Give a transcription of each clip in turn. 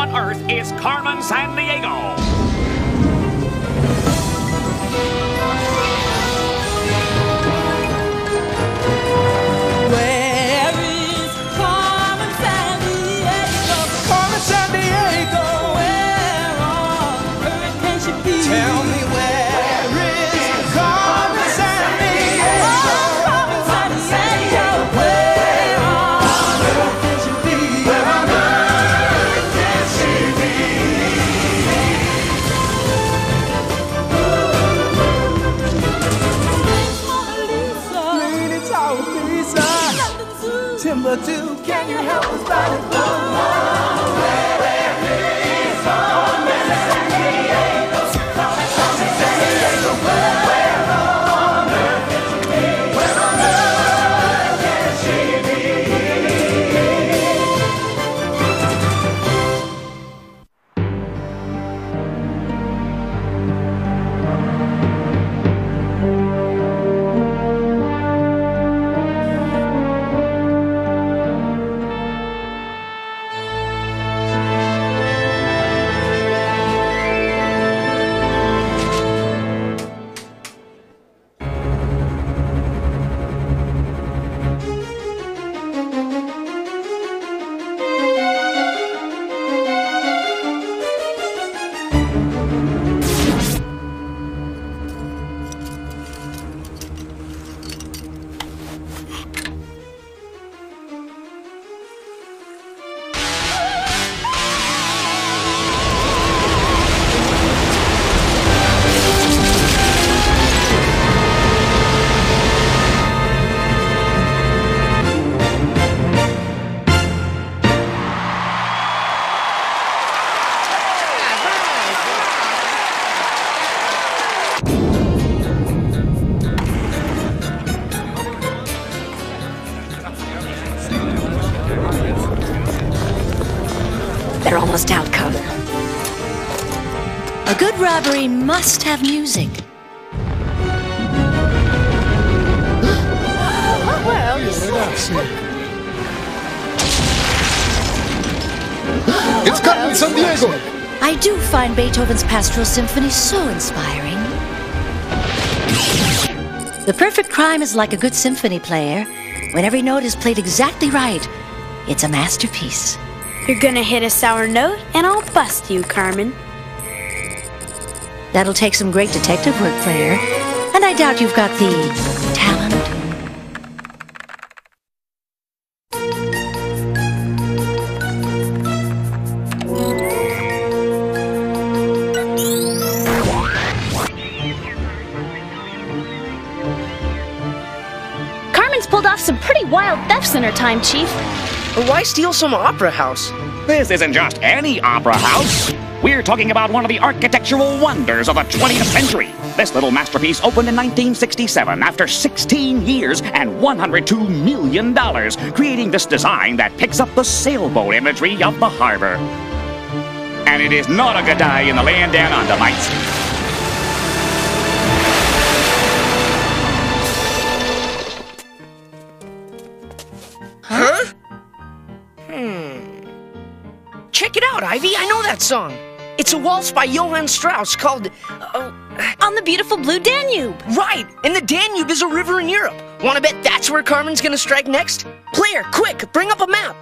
on Earth is Carmen Sandiego. Where is Carmen Sandiego? Carmen Sandiego. Where on earth can she be? Tell me where is Carmen Sandiego? Carmen Sandiego. Where on earth can she be? Where on earth can she be? Pretty tall Lisa. Timbuktu, can you help us find it? They're almost out, Carmen. A good robbery must have music. Well, it's Carmen Sandiego! I do find Beethoven's Pastoral Symphony so inspiring. The perfect crime is like a good symphony player. When every note is played exactly right, it's a masterpiece. You're gonna hit a sour note, and I'll bust you, Carmen. That'll take some great detective work, player. And I doubt you've got the talent. Carmen's pulled off some pretty wild thefts in her time, Chief. Why steal some opera house? This isn't just any opera house. We're talking about one of the architectural wonders of the 20th century. This little masterpiece opened in 1967 after 16 years and $102 million, creating this design that picks up the sailboat imagery of the harbor. And it is not a good day in the land down under, mates. Huh? Check it out, Ivy. I know that song. It's a waltz by Johann Strauss called... On the beautiful blue Danube. Right! And the Danube is a river in Europe. Wanna bet that's where Carmen's gonna strike next? Player, quick, bring up a map.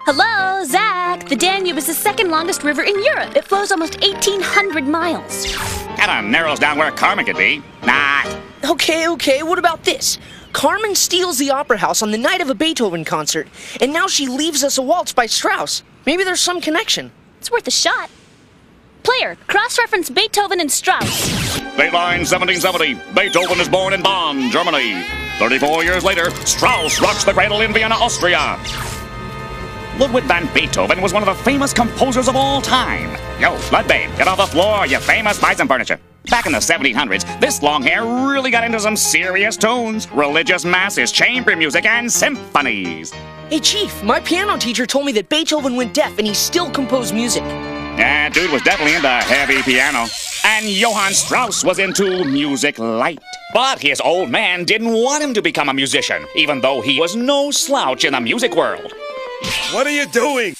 Hello, Zach. The Danube is the second longest river in Europe. It flows almost 1,800 miles. Kinda narrows down where Carmen could be. Nah. Okay, what about this? Carmen steals the opera house on the night of a Beethoven concert, and now she leaves us a waltz by Strauss. Maybe there's some connection. It's worth a shot. Player, cross-reference Beethoven and Strauss. Dateline 1770. Beethoven is born in Bonn, Germany. 34 years later, Strauss rocks the cradle in Vienna, Austria. Ludwig van Beethoven was one of the famous composers of all time. Yo, Ludwig, get off the floor, you famous, buy some furniture. Back in the 1700s, this long hair really got into some serious tunes. Religious masses, chamber music, and symphonies. Hey, Chief, my piano teacher told me that Beethoven went deaf and he still composed music. Yeah, dude was definitely into heavy piano. And Johann Strauss was into music light. But his old man didn't want him to become a musician, even though he was no slouch in the music world. What are you doing?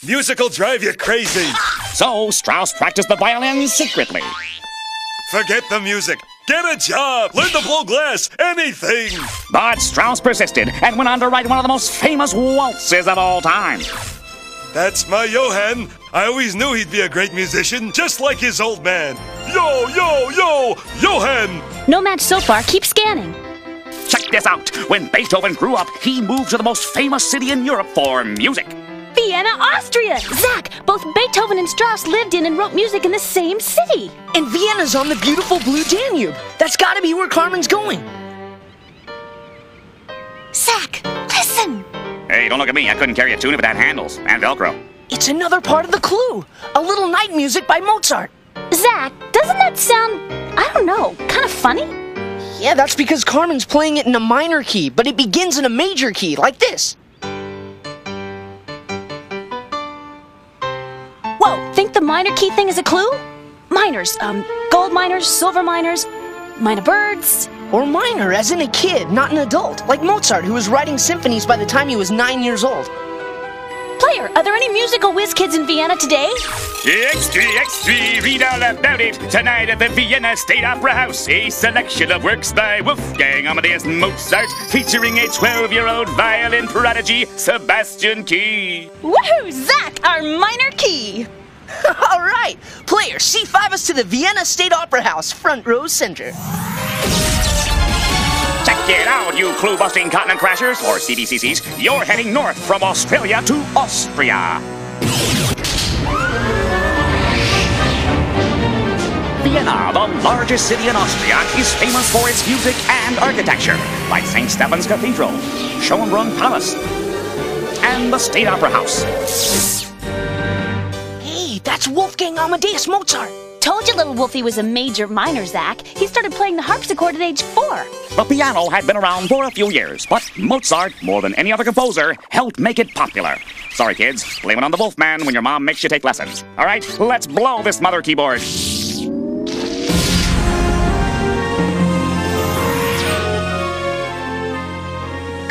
Music'll drive you crazy. So Strauss practiced the violin secretly. Forget the music. Get a job. Learn to blow glass. Anything. But Strauss persisted and went on to write one of the most famous waltzes of all time. That's my Johann. I always knew he'd be a great musician, just like his old man. Yo, yo, yo, Johann! No match so far. Keep scanning. Check this out. When Beethoven grew up, he moved to the most famous city in Europe for music. Vienna, Austria! Zach, both Beethoven and Strauss lived in and wrote music in the same city. And Vienna's on the beautiful blue Danube. That's gotta be where Carmen's going. Zach, listen! Hey, don't look at me. I couldn't carry a tune if it had handles and Velcro. It's another part of the clue. A little night music by Mozart. Zach, doesn't that sound, I don't know, kind of funny? Yeah, that's because Carmen's playing it in a minor key, but it begins in a major key, like this. Whoa, think the minor key thing is a clue? Minors, gold miners, silver miners, minor birds. Or minor, as in a kid, not an adult, like Mozart, who was writing symphonies by the time he was 9 years old. Player, are there any musical whiz kids in Vienna today? Extra, extra, read all about it tonight at the Vienna State Opera House. A selection of works by Wolfgang Amadeus Mozart featuring a 12-year-old violin prodigy, Sebastian Key. Woohoo, Zach, our minor key! All right, player, C5 us to the Vienna State Opera House, front row center. Check it out, you clue-busting continent crashers, or CDCCs. You're heading north from Australia to Austria. Vienna, the largest city in Austria, is famous for its music and architecture, like St. Stephen's Cathedral, Schönbrunn Palace, and the State Opera House. Hey, that's Wolfgang Amadeus Mozart. Told you little Wolfie was a major minor, Zach. He started playing the harpsichord at age 4. The piano had been around for a few years, but Mozart, more than any other composer, helped make it popular. Sorry, kids. Blame it on the Wolfman when your mom makes you take lessons. All right, let's blow this mother keyboard.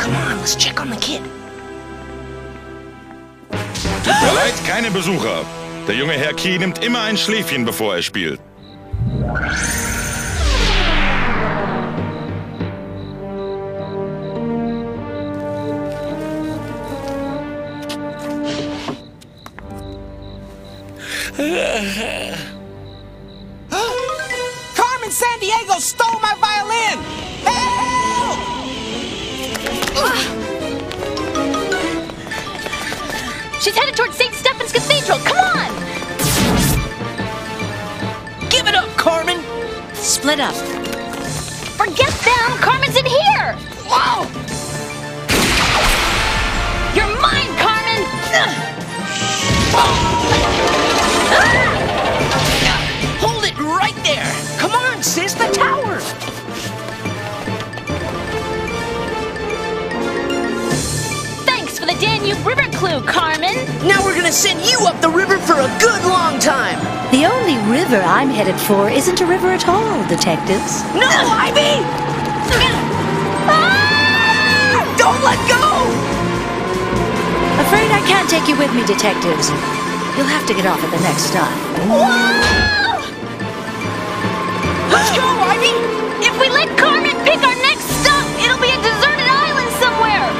Come on, let's check on the kid. Tut mir leid, keine Besucher. Der junge Herr Key nimmt immer ein Schläfchen, bevor er spielt. Carmen Sandiego stole my violin! Help! She's headed towards St. Stephen's Cathedral. Come on! Give it up, Carmen! Split up. Forget them! Carmen's in here! Whoa! You're mine, Carmen! Hold it right there! Come on, sis, the tower! Thanks for the Danube River clue, Carmen! Now we're gonna send you up the river for a good long time! The only river I'm headed for isn't a river at all, detectives. No, Ivy! Don't let go! Afraid I can't take you with me, detectives. You'll have to get off at the next stop. Let's go, Ivy! If we let Carmen pick our next stop, it'll be a deserted island somewhere!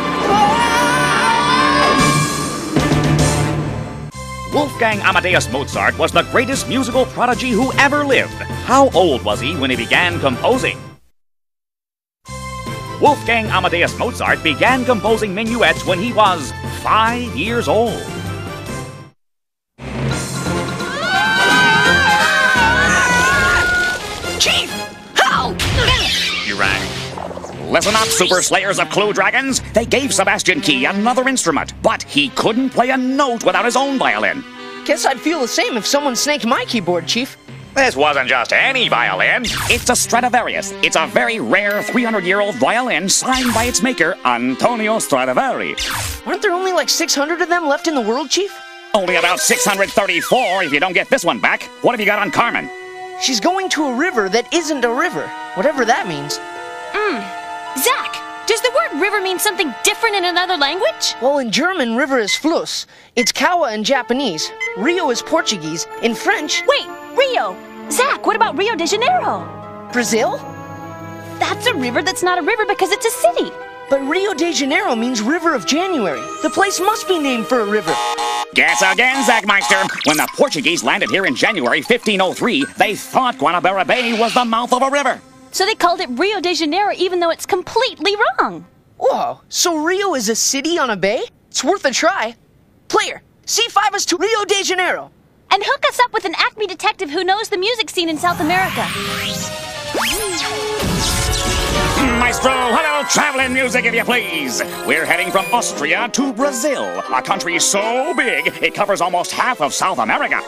Wolfgang Amadeus Mozart was the greatest musical prodigy who ever lived. How old was he when he began composing? Wolfgang Amadeus Mozart began composing minuets when he was 5 years old. Chief! How? You rang. Listen up, super slayers of clue dragons. They gave Sebastian Key another instrument, but he couldn't play a note without his own violin. Guess I'd feel the same if someone snaked my keyboard, Chief. This wasn't just any violin. It's a Stradivarius. It's a very rare 300-year-old violin signed by its maker, Antonio Stradivari. Aren't there only like 600 of them left in the world, Chief? Only about 634 if you don't get this one back. What have you got on Carmen? She's going to a river that isn't a river, whatever that means. Zach, does the word river means something different in another language? Well, in German, river is Fluss. It's Kawa in Japanese. Rio is Portuguese. In French... Wait, Rio! Zach, what about Rio de Janeiro? Brazil? That's a river that's not a river because it's a city. But Rio de Janeiro means River of January. The place must be named for a river. Guess again, Zachmeister. When the Portuguese landed here in January 1503, they thought Guanabara Bay was the mouth of a river. So they called it Rio de Janeiro even though it's completely wrong. Whoa, so Rio is a city on a bay? It's worth a try. Player, C5 us to Rio de Janeiro. And hook us up with an Acme detective who knows the music scene in South America. Maestro, hello, traveling music if you please. We're heading from Austria to Brazil, a country so big it covers almost half of South America.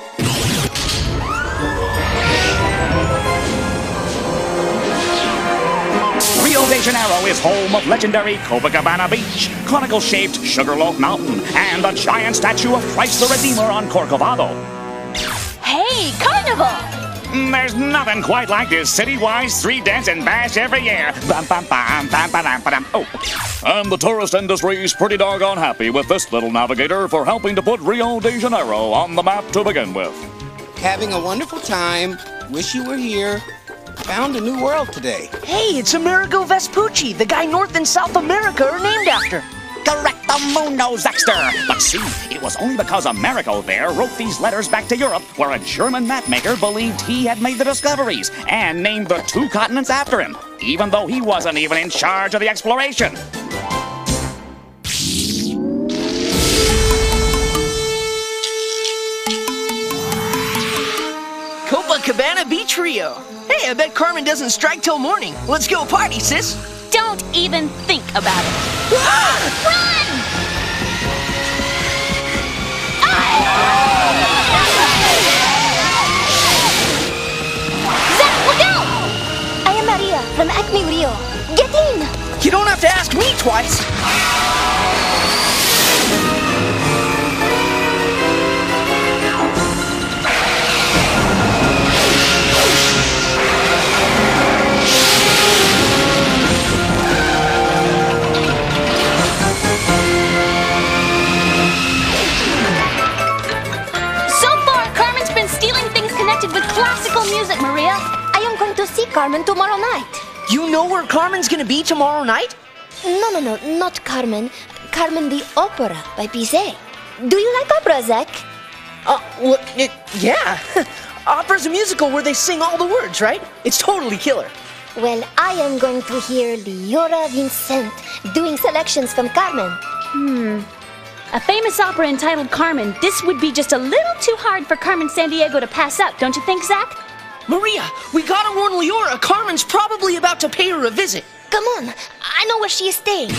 Rio de Janeiro is home of legendary Copacabana Beach, conical-shaped Sugarloaf Mountain, and the giant statue of Christ the Redeemer on Corcovado. Hey, Carnival! There's nothing quite like this city-wide street dance and bash every year. Bum, bum, bum, bum, bum, bum. Oh. And the tourist industry's pretty doggone happy with this little navigator for helping to put Rio de Janeiro on the map to begin with. Having a wonderful time. Wish you were here. Found a new world today. Hey, it's Amerigo Vespucci, the guy North and South America are named after. Correctamundo, Zaxter! But see, it was only because Amerigo there wrote these letters back to Europe where a German mapmaker believed he had made the discoveries and named the two continents after him, even though he wasn't even in charge of the exploration. Copacabana Beach, Rio. Hey, I bet Carmen doesn't strike till morning. Let's go party, sis. Don't even think about it. Run! Zach, look out! I am Maria from Acme Rio. Get in! You don't have to ask me twice. With classical music, Maria. I am going to see Carmen tomorrow night. You know where Carmen's gonna be tomorrow night? No, not Carmen. Carmen the Opera by Bizet. Do you like opera, Zach? Well, yeah. Opera's a musical where they sing all the words, right? It's totally killer. Well, I am going to hear Leora Vincent doing selections from Carmen. A famous opera entitled Carmen. This would be just a little too hard for Carmen Sandiego to pass up, don't you think, Zach? Maria, we gotta warn Leora. Carmen's probably about to pay her a visit. Come on, I know where she is staying.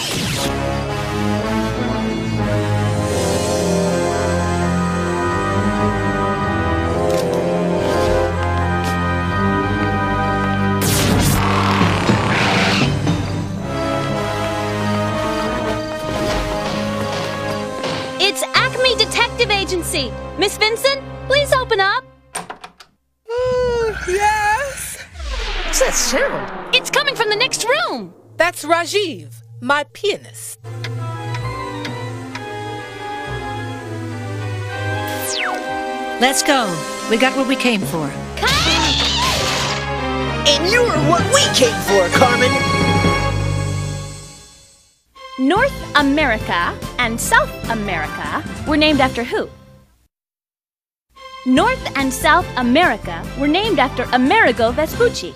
It's Acme Detective Agency. Miss Vincent, please open up. Yes? What's that sound? It's coming from the next room. That's Rajiv, my pianist. Let's go. We got what we came for. And you're what we came for, Carmen. North America and South America were named after who? North and South America were named after Amerigo Vespucci.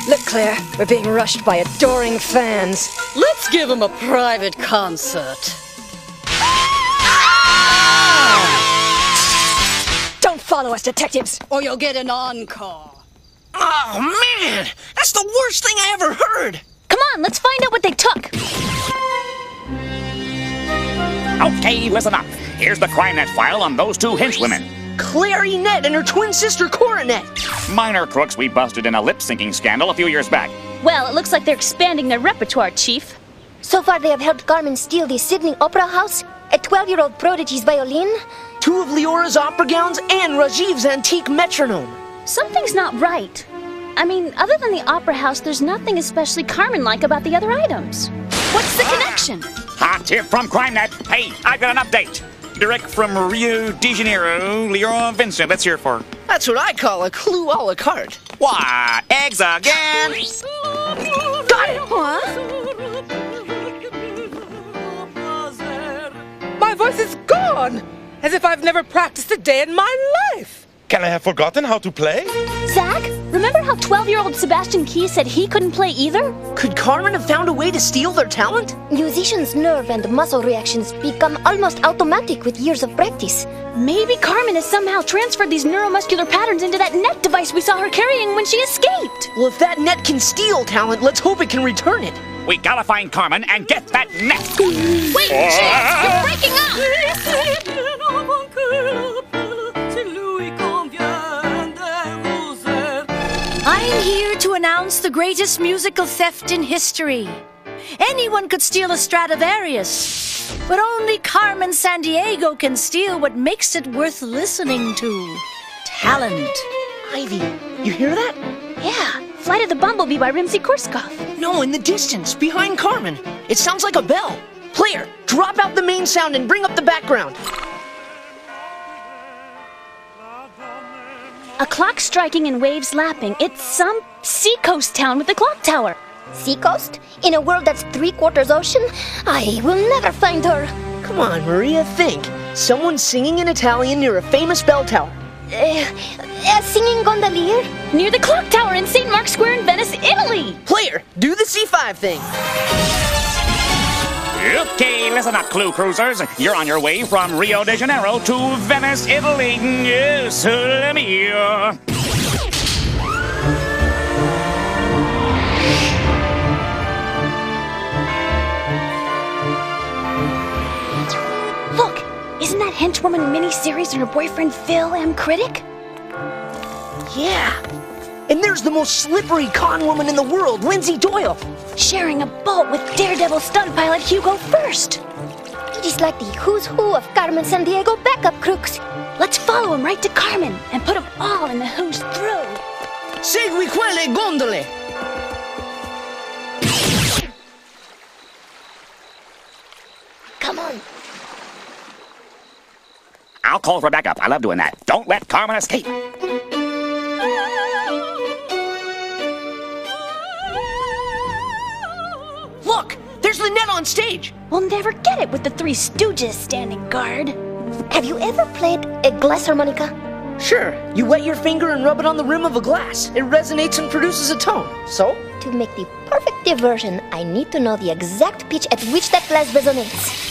Look, Claire, we're being rushed by adoring fans. Let's give them a private concert. Don't follow us, detectives, or you'll get an encore. Oh, man! That's the worst thing I ever heard! Come on, let's find out what they took. Okay, listen up. Here's the CrimeNet file on those two henchwomen. Clarinette and her twin sister Coronet. Minor crooks we busted in a lip-syncing scandal a few years back. Well, it looks like they're expanding their repertoire, Chief. So far they have helped Carmen steal the Sydney Opera House, a 12-year-old prodigy's violin, 2 of Leora's opera gowns, and Rajiv's antique metronome. Something's not right. I mean, other than the opera house, there's nothing especially Carmen-like about the other items. What's the connection? Hot tip from CrimeNet. Hey, I've got an update. Direct from Rio de Janeiro, Leroy Vincent. Let's hear it for. That's what I call a clue a la carte. Why, eggs again? Got it! Huh? My voice is gone, as if I've never practiced a day in my life. Can I have forgotten how to play? Zach, remember how 12-year-old Sebastian Key said he couldn't play either? Could Carmen have found a way to steal their talent? Musicians' nerve and muscle reactions become almost automatic with years of practice. Maybe Carmen has somehow transferred these neuromuscular patterns into that net device we saw her carrying when she escaped. Well, if that net can steal talent, let's hope it can return it. We gotta find Carmen and get that net. Wait, Chance, you're breaking up! I'm here to announce the greatest musical theft in history. Anyone could steal a Stradivarius, but only Carmen Sandiego can steal what makes it worth listening to. Talent. Ivy, you hear that? Yeah, Flight of the Bumblebee by Rimsky-Korsakov. No, in the distance, behind Carmen. It sounds like a bell. Player, drop out the main sound and bring up the background. A clock striking and waves lapping. It's some seacoast town with a clock tower. Seacoast? In a world that's 3/4 ocean? I will never find her. Come on, Maria, think. Someone singing in Italian near a famous bell tower. A singing gondolier? Near the clock tower in St. Mark's Square in Venice, Italy. Player, do the C5 thing. Okay, listen up, Clue Cruisers. You're on your way from Rio de Janeiro to Venice, Italy. Sole mio. Look, isn't that henchwoman miniseries and her boyfriend Phil M. Critic? Yeah. And there's the most slippery con woman in the world, Lindsay Doyle. Sharing a boat with daredevil stunt pilot Hugo First. It is like the who's who of Carmen Sandiego backup crooks. Let's follow him right to Carmen and put them all in the who's through. Segui quelle gondole. Come on. I'll call for backup. I love doing that. Don't let Carmen escape. Look, there's the net on stage. We'll never get it with the Three Stooges standing guard. Have you ever played a glass harmonica? Sure, you wet your finger and rub it on the rim of a glass. It resonates and produces a tone. So? To make the perfect diversion, I need to know the exact pitch at which that glass resonates.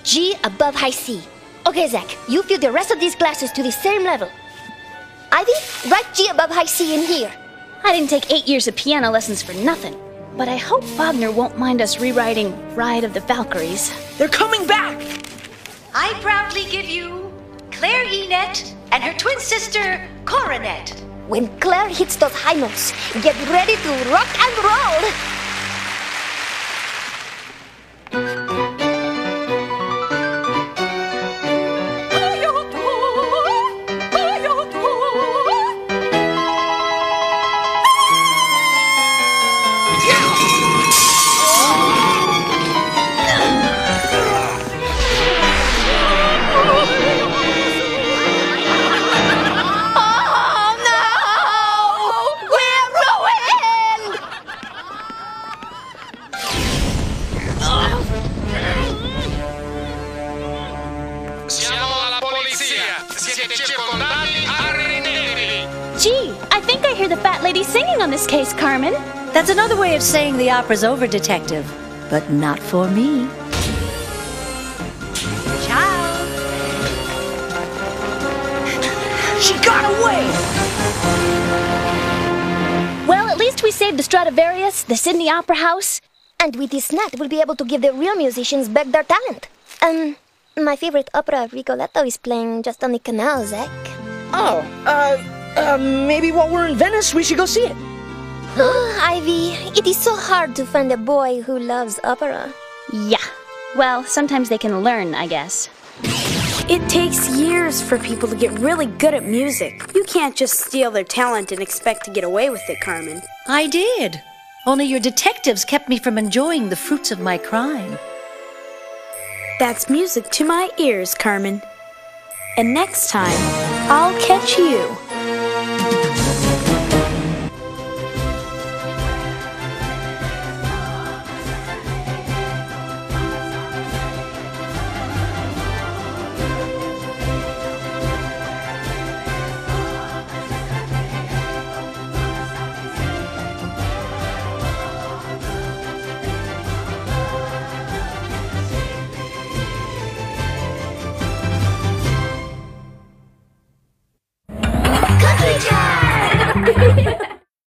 G above high C. Okay, Zach, you fill the rest of these glasses to the same level. Ivy, write G above high C in here. I didn't take 8 years of piano lessons for nothing. But I hope Wagner won't mind us rewriting Ride of the Valkyries. They're coming back! I proudly give you Claire Enet and her twin sister, Coronet. When Claire hits those high notes, get ready to rock and roll! Gee, I think I hear the fat lady singing on this case, Carmen. That's another way of saying the opera's over, Detective. But not for me. Ciao! She got away! Well, at least we saved the Stradivarius, the Sydney Opera House. And with this net, we'll be able to give the real musicians back their talent. My favorite opera, Rigoletto, is playing just on the canal, Zach. Oh, maybe while we're in Venice, we should go see it. Ivy, it is so hard to find a boy who loves opera. Yeah. Well, sometimes they can learn, I guess. It takes years for people to get really good at music. You can't just steal their talent and expect to get away with it, Carmen. I did. Only your detectives kept me from enjoying the fruits of my crime. That's music to my ears, Carmen. And next time, I'll catch you.